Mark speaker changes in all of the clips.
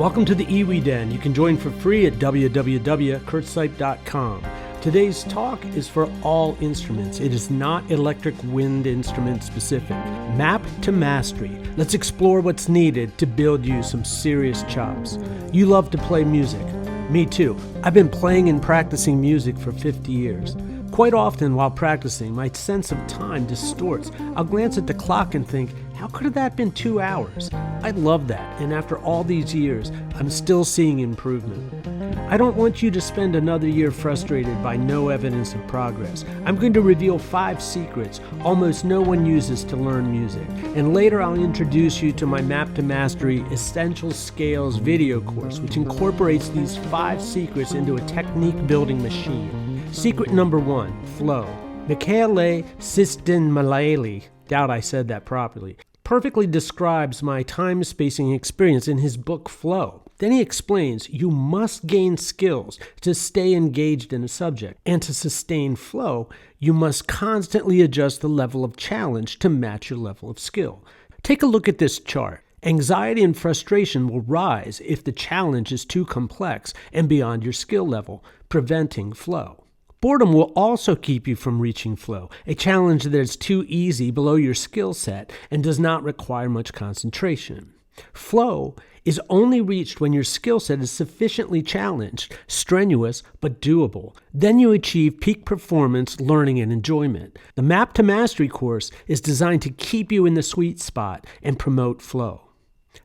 Speaker 1: Welcome to the EWI Den. You can join for free at www.curtsipe.com. Today's talk is for all instruments. It is not electric wind instrument specific. Map to mastery. Let's explore what's needed to build you some serious chops. You love to play music. Me too. I've been playing and practicing music for 50 years. Quite often while practicing, my sense of time distorts. I'll glance at the clock and think, how could that have been 2 hours? I love that, and after all these years, I'm still seeing improvement. I don't want you to spend another year frustrated by no evidence of progress. I'm going to reveal 5 secrets almost no one uses to learn music, and later I'll introduce you to my Map to Mastery Essential Scales video course, which incorporates these 5 secrets into a technique building machine. Secret number 1, flow. Michele Csikszentmihalyi, doubt I said that properly, perfectly describes my time-spacing experience in his book Flow. Then he explains you must gain skills to stay engaged in a subject, and to sustain flow, you must constantly adjust the level of challenge to match your level of skill. Take a look at this chart. Anxiety and frustration will rise if the challenge is too complex and beyond your skill level, preventing flow. Boredom will also keep you from reaching flow, a challenge that is too easy below your skill set and does not require much concentration. Flow is only reached when your skill set is sufficiently challenged, strenuous, but doable. Then you achieve peak performance, learning, and enjoyment. The Map to Mastery course is designed to keep you in the sweet spot and promote flow.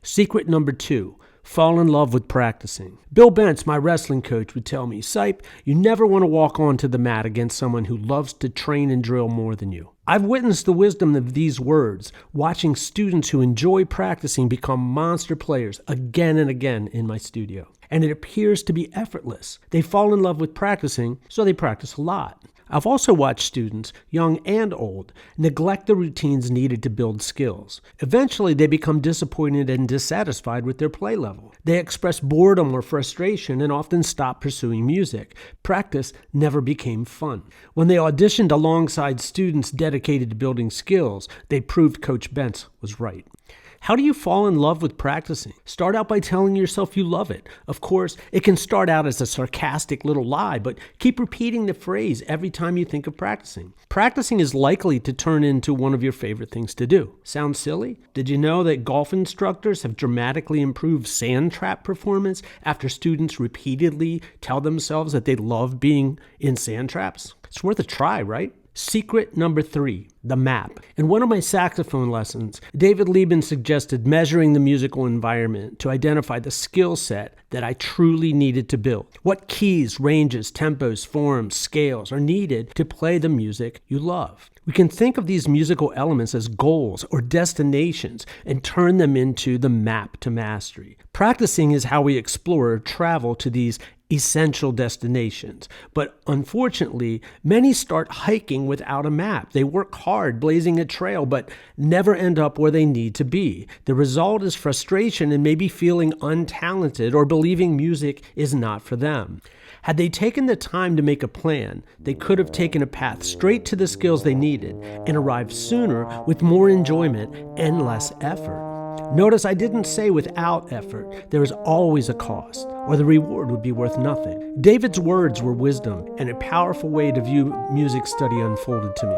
Speaker 1: Secret number 2. Fall in love with practicing. Bill Bentz, my wrestling coach, would tell me, Sipe, you never want to walk onto the mat against someone who loves to train and drill more than you. I've witnessed the wisdom of these words, watching students who enjoy practicing become monster players again and again in my studio. And it appears to be effortless. They fall in love with practicing, so they practice a lot. I've also watched students, young and old, neglect the routines needed to build skills. Eventually, they become disappointed and dissatisfied with their play level. They express boredom or frustration and often stop pursuing music. Practice never became fun. When they auditioned alongside students dedicated to building skills, they proved Coach Bentz was right. How do you fall in love with practicing? Start out by telling yourself you love it. Of course, it can start out as a sarcastic little lie, but keep repeating the phrase every time you think of practicing. Practicing is likely to turn into one of your favorite things to do. Sounds silly? Did you know that golf instructors have dramatically improved sand trap performance after students repeatedly tell themselves that they love being in sand traps? It's worth a try, right? Secret number 3, the map. In one of my saxophone lessons, David Lieben suggested measuring the musical environment to identify the skill set that I truly needed to build. What keys, ranges, tempos, forms, scales are needed to play the music you love? We can think of these musical elements as goals or destinations and turn them into the map to mastery. Practicing is how we explore or travel to these essential destinations. But unfortunately, many start hiking without a map. They work hard blazing a trail, but never end up where they need to be. The result is frustration and maybe feeling untalented or believing music is not for them. Had they taken the time to make a plan, they could have taken a path straight to the skills they needed and arrived sooner with more enjoyment and less effort. Notice I didn't say without effort. There is always a cost, or the reward would be worth nothing. David's words were wisdom and a powerful way to view music study unfolded to me.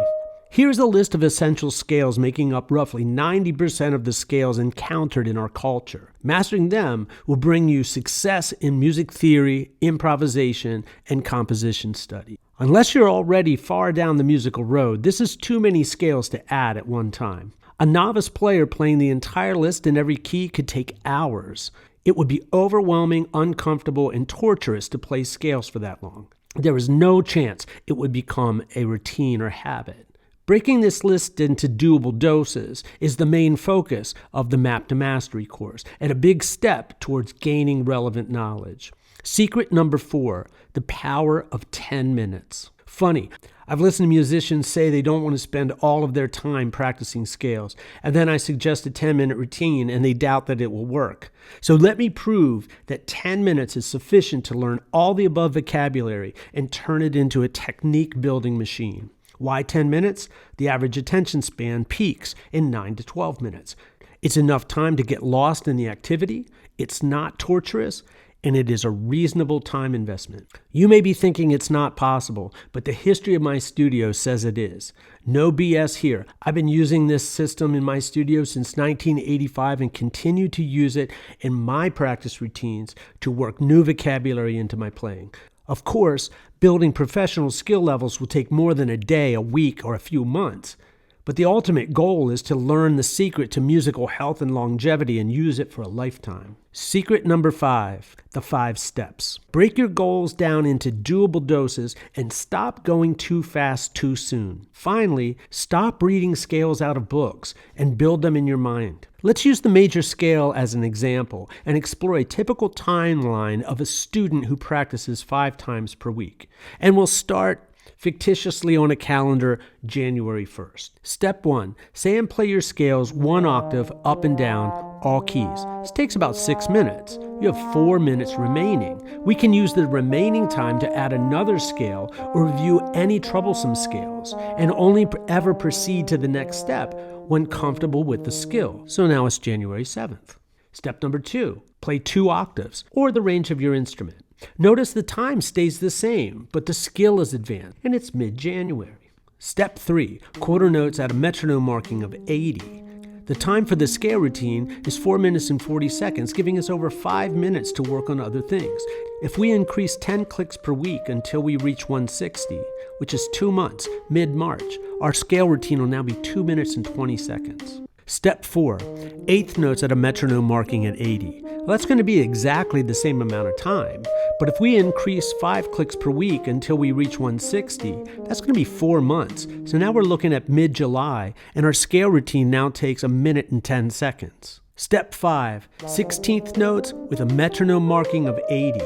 Speaker 1: Here's a list of essential scales making up roughly 90% of the scales encountered in our culture. Mastering them will bring you success in music theory, improvisation, and composition study. Unless you're already far down the musical road, this is too many scales to add at one time. A novice player playing the entire list in every key could take hours. It would be overwhelming, uncomfortable, and torturous to play scales for that long. There is no chance it would become a routine or habit. Breaking this list into doable doses is the main focus of the Map to Mastery course, and a big step towards gaining relevant knowledge. Secret number 4, the power of 10 minutes. Funny, I've listened to musicians say they don't want to spend all of their time practicing scales, and then I suggest a 10-minute routine and they doubt that it will work. So let me prove that 10 minutes is sufficient to learn all the above vocabulary and turn it into a technique-building machine. Why 10 minutes? The average attention span peaks in 9 to 12 minutes. It's enough time to get lost in the activity, It's not torturous, and it is a reasonable time investment. You may be thinking it's not possible, but the history of my studio says it is. No BS here. I've been using this system in my studio since 1985 and continue to use it in my practice routines to work new vocabulary into my playing. Of course, building professional skill levels will take more than a day, a week, or a few months. But the ultimate goal is to learn the secret to musical health and longevity and use it for a lifetime. Secret number 5, the 5 steps. Break your goals down into doable doses and stop going too fast too soon. Finally, stop reading scales out of books and build them in your mind. Let's use the major scale as an example and explore a typical timeline of a student who practices 5 times per week. And we'll start fictitiously on a calendar January 1st. Step 1, say and play your scales 1 octave up and down, all keys. This takes about 6 minutes. You have 4 minutes remaining. We can use the remaining time to add another scale or review any troublesome scales, and only ever proceed to the next step when comfortable with the skill. So now it's January 7th. Step number 2, play 2 octaves or the range of your instrument. Notice the time stays the same, but the skill is advanced, and it's mid-January. Step 3, quarter notes at a metronome marking of 80. The time for the scale routine is 4 minutes and 40 seconds, giving us over 5 minutes to work on other things. If we increase 10 clicks per week until we reach 160, which is 2 months, mid-March, our scale routine will now be 2 minutes and 20 seconds. Step 4, eighth notes at a metronome marking at 80. Well, that's going to be exactly the same amount of time, but if we increase 5 clicks per week until we reach 160, that's going to be 4 months. So now we're looking at mid-July, and our scale routine now takes 1 minute and 10 seconds. Step 5, 16th notes with a metronome marking of 80.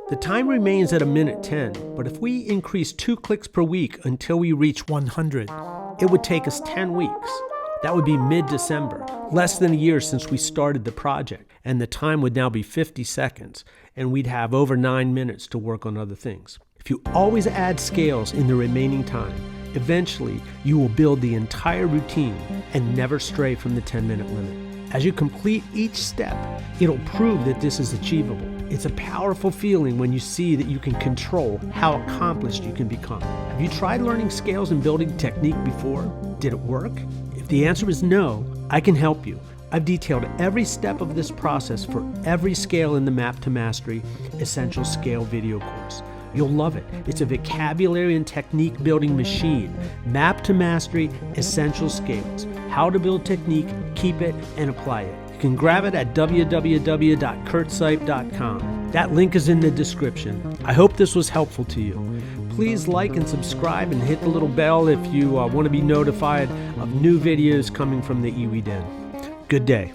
Speaker 1: The time remains at 1 minute 10, but if we increase 2 clicks per week until we reach 100, it would take us 10 weeks. That would be mid-December, less than a year since we started the project, and the time would now be 50 seconds, and we'd have over 9 minutes to work on other things. If you always add scales in the remaining time, eventually you will build the entire routine and never stray from the 10-minute limit. As you complete each step, it'll prove that this is achievable. It's a powerful feeling when you see that you can control how accomplished you can become. Have you tried learning scales and building technique before? Did it work? If the answer is no, I can help you. I've detailed every step of this process for every scale in the Map to Mastery Essential Scale video course. You'll love it. It's a vocabulary and technique building machine. Map to Mastery Essential Scales. How to build technique, keep it, and apply it. You can grab it at www.curtsipe.com. That link is in the description. I hope this was helpful to you. Please like and subscribe and hit the little bell if you want to be notified of new videos coming from the EWI Den. Good day.